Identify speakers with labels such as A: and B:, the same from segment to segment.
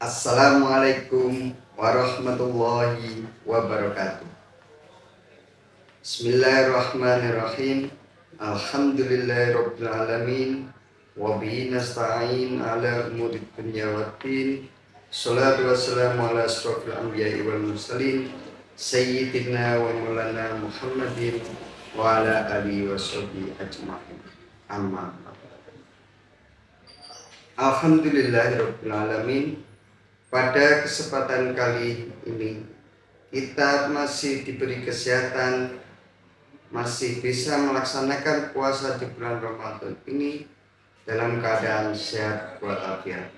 A: Assalamualaikum warahmatullahi wabarakatuh. Bismillahirrahmanirrahim. Alhamdulillahirabbil alamin. Wa bihi nasta'in ala umurid dunya waddin. Shalatu wassalamu ala asyrofil anbiya'i wal mursalin sayyidina wa maulana Muhammadin wa ala alihi washabihi ajma'in. Amma ba'du. Alhamdulillahirabbil alamin. Pada kesempatan kali ini kita masih diberi kesehatan, masih bisa melaksanakan puasa di bulan Ramadan ini dalam keadaan sehat walafiat.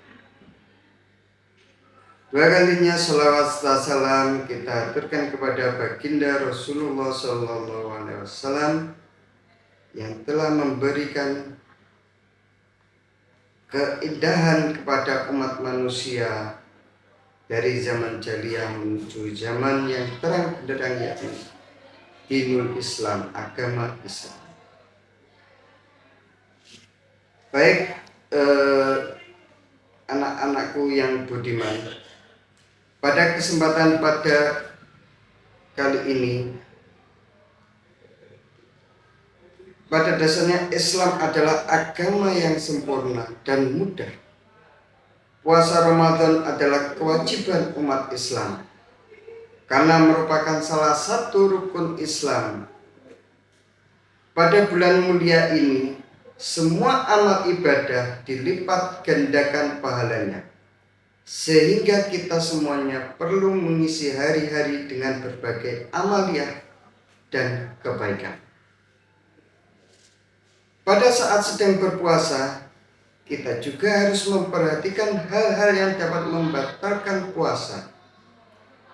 A: Dua kalinya sholawat serta salam kita aturkan kepada baginda Rasulullah SAW yang telah memberikan keindahan kepada umat manusia dari zaman jahiliyah menuju zaman yang terang benderang, yaitu dinul Islam, agama Islam. Baik anak-anakku yang budiman, pada kesempatan pada kali ini, pada dasarnya Islam adalah agama yang sempurna dan mudah. Puasa Ramadan adalah kewajiban umat Islam karena merupakan salah satu rukun Islam. Pada bulan mulia ini, semua amal ibadah dilipat gandakan pahalanya, sehingga kita semuanya perlu mengisi hari-hari dengan berbagai amaliyah dan kebaikan. Pada saat sedang berpuasa, kita juga harus memperhatikan hal-hal yang dapat membatalkan puasa,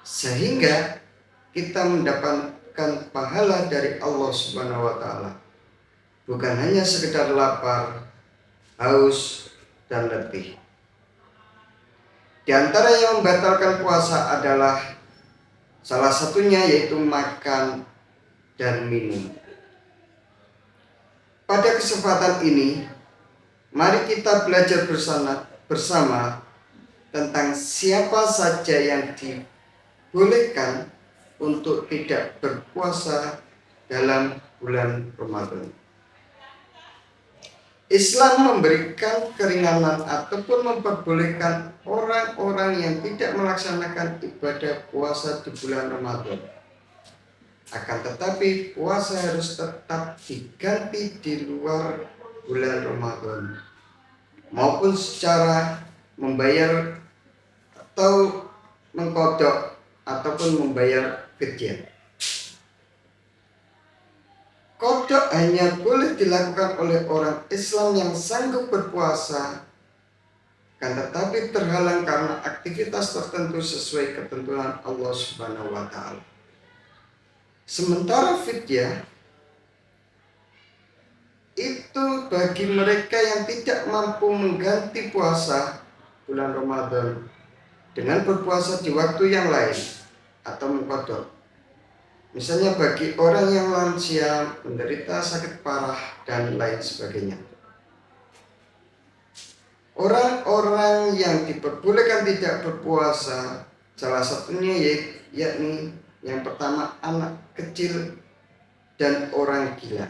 A: sehingga kita mendapatkan pahala dari Allah Subhanahu wa Ta'ala, bukan hanya sekedar lapar, haus, dan letih. Di antara yang membatalkan puasa adalah salah satunya yaitu makan dan minum. Pada kesempatan ini, mari kita belajar bersama tentang siapa saja yang dibolehkan untuk tidak berpuasa dalam bulan Ramadan. Islam memberikan keringanan ataupun memperbolehkan orang-orang yang tidak melaksanakan ibadah puasa di bulan Ramadan. Akan tetapi puasa harus tetap diganti di luar bulan Ramadan, maupun secara membayar atau mengkodok ataupun membayar fidyah. Kodok hanya boleh dilakukan oleh orang Islam yang sanggup berpuasa, kan tetapi terhalang karena aktivitas tertentu sesuai ketentuan Allah Subhanahu wa Ta'ala. Sementara fidyah itu bagi mereka yang tidak mampu mengganti puasa bulan Ramadan dengan berpuasa di waktu yang lain atau mengkodok. Misalnya bagi orang yang lansia, menderita sakit parah, dan lain sebagainya. Orang-orang yang diperbolehkan tidak berpuasa, salah satunya yakni yang pertama anak kecil dan orang gila.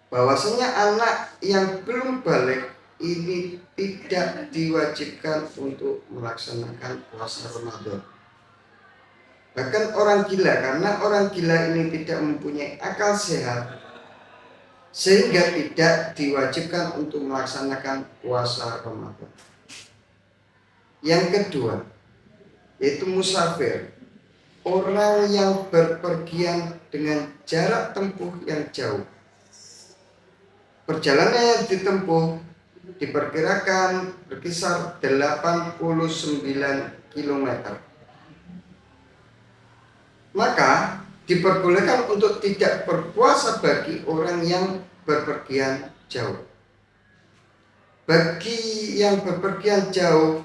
A: Bahwasanya anak yang belum balik ini tidak diwajibkan untuk melaksanakan puasa Ramadan. Bahkan orang gila, karena orang gila ini tidak mempunyai akal sehat, sehingga tidak diwajibkan untuk melaksanakan puasa Ramadan. Yang kedua, yaitu musafir, orang yang berpergian dengan jarak tempuh yang jauh. Perjalanan yang ditempuh diperkirakan berkisar 89 km. Maka diperbolehkan untuk tidak berpuasa bagi orang yang berpergian jauh. Bagi yang berpergian jauh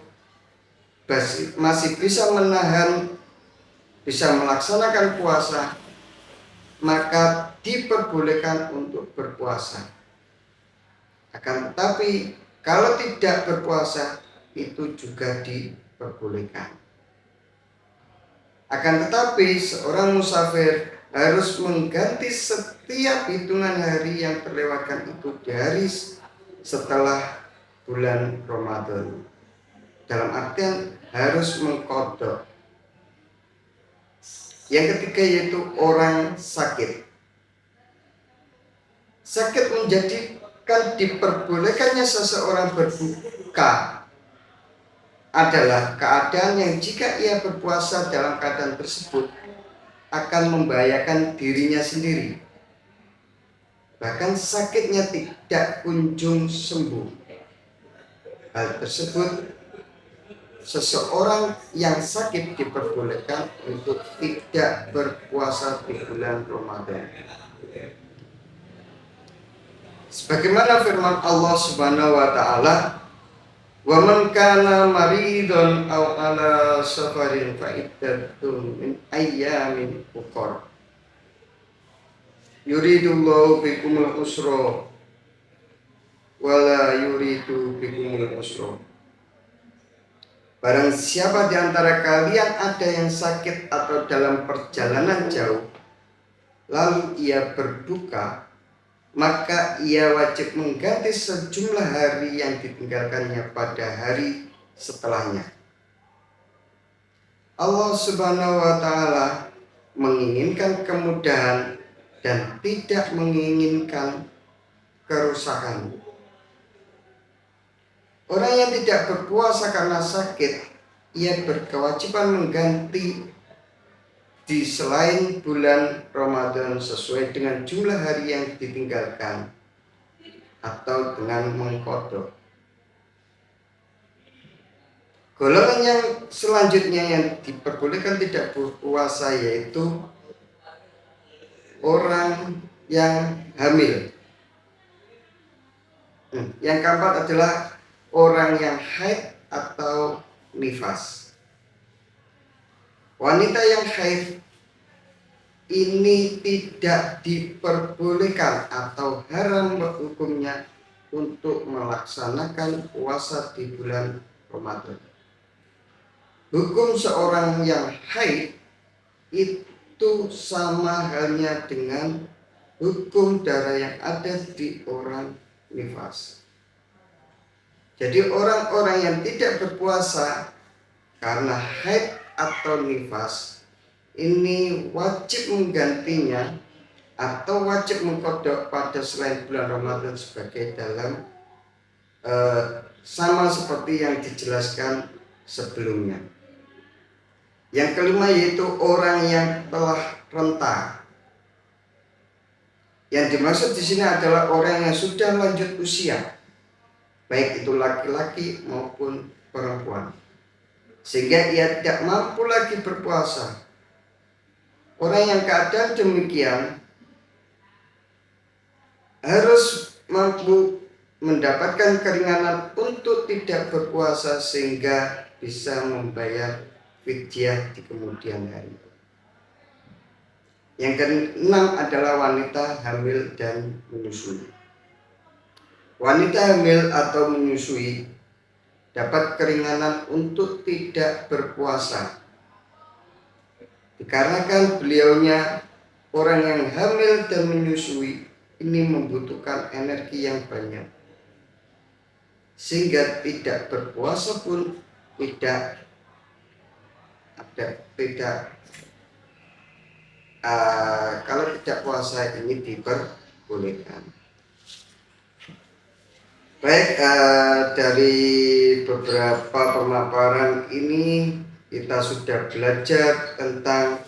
A: masih bisa menahan, bisa melaksanakan puasa, maka diperbolehkan untuk berpuasa. Akan tetapi kalau tidak berpuasa, itu juga diperbolehkan. Akan tetapi seorang musafir harus mengganti setiap hitungan hari yang terlewatkan itu dari setelah bulan Ramadan. Dalam artian harus mengkodok. Yang ketiga yaitu orang sakit. Sakit menjadikan diperbolehkannya seseorang berbuka adalah keadaan yang jika ia berpuasa dalam keadaan tersebut akan membahayakan dirinya sendiri. Bahkan sakitnya tidak kunjung sembuh. Hal tersebut, seseorang yang sakit diperbolehkan untuk tidak berpuasa di bulan Ramadan. Sebagaimana firman Allah Subhanahu wa taala, "Wa man kana maridun aw ala safarin fa iddatun min ayyamin ukhra. Yuridullahu bikumul usra wa la yuridu bikumul usra." Barang siapa di antara kalian ada yang sakit atau dalam perjalanan jauh, lalu ia berbuka, maka ia wajib mengganti sejumlah hari yang ditinggalkannya pada hari setelahnya. Allah Subhanahu wa taala menginginkan kemudahan dan tidak menginginkan kerusakan. Orang yang tidak berpuasa karena sakit, ia berkewajiban mengganti di selain bulan Ramadan sesuai dengan jumlah hari yang ditinggalkan atau dengan mengkodok. Golongan yang selanjutnya yang diperbolehkan tidak berpuasa yaitu orang yang hamil. Yang keempat adalah orang yang haid atau nifas. Wanita yang haid ini tidak diperbolehkan atau haram hukumnya untuk melaksanakan puasa di bulan Ramadan. Hukum seorang yang haid itu sama halnya dengan hukum darah yang ada di orang nifas. Jadi orang-orang yang tidak berpuasa karena haid atau nifas ini wajib menggantinya atau wajib mengkodok pada selain bulan Ramadan sebagai dalam sama seperti yang dijelaskan sebelumnya. Yang kelima yaitu orang yang telah renta. Yang dimaksud di sini adalah orang yang sudah lanjut usia, baik itu laki-laki maupun perempuan, sehingga ia tidak mampu lagi berpuasa. Orang yang keadaan demikian harus mampu mendapatkan keringanan untuk tidak berpuasa sehingga bisa membayar fidyah di kemudian hari. Yang keenam adalah wanita hamil dan menyusui. Wanita hamil atau menyusui dapat keringanan untuk tidak berpuasa dikarenakan beliaunya orang yang hamil dan menyusui ini membutuhkan energi yang banyak, sehingga tidak berpuasa pun kalau tidak puasa ini diperbolehkan. Baik, dari beberapa pemaparan ini kita sudah belajar tentang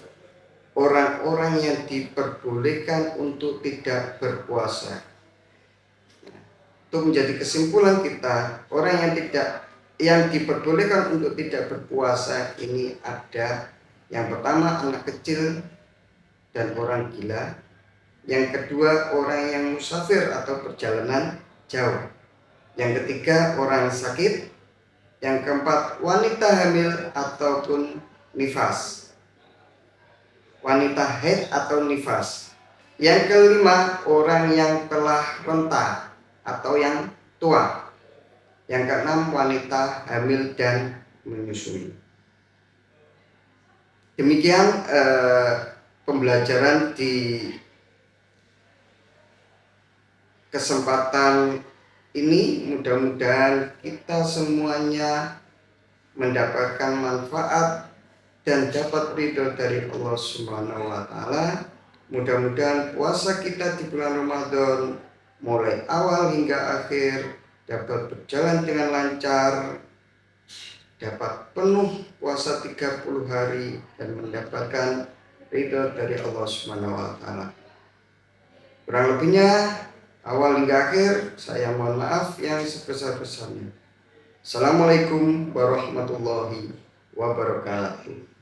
A: orang-orang yang diperbolehkan untuk tidak berpuasa. Itu menjadi kesimpulan kita, orang yang diperbolehkan untuk tidak berpuasa ini ada yang pertama anak kecil dan orang gila, yang kedua orang yang musafir atau perjalanan jauh, yang ketiga orang sakit, yang keempat wanita hamil ataupun nifas, wanita haid atau nifas, yang kelima orang yang telah renta atau yang tua, Yang keenam, wanita hamil dan menyusui. Demikian pembelajaran di kesempatan ini. Mudah-mudahan kita semuanya mendapatkan manfaat dan dapat ridho dari Allah Subhanahu wa taala. Mudah-mudahan puasa kita di bulan Ramadan mulai awal hingga akhir dapat berjalan dengan lancar, dapat penuh puasa 30 hari dan mendapatkan ridho dari Allah Subhanahu wa taala. Kurang lebihnya awal hingga akhir saya mohon maaf yang sebesar-besarnya. Assalamualaikum warahmatullahi wabarakatuh.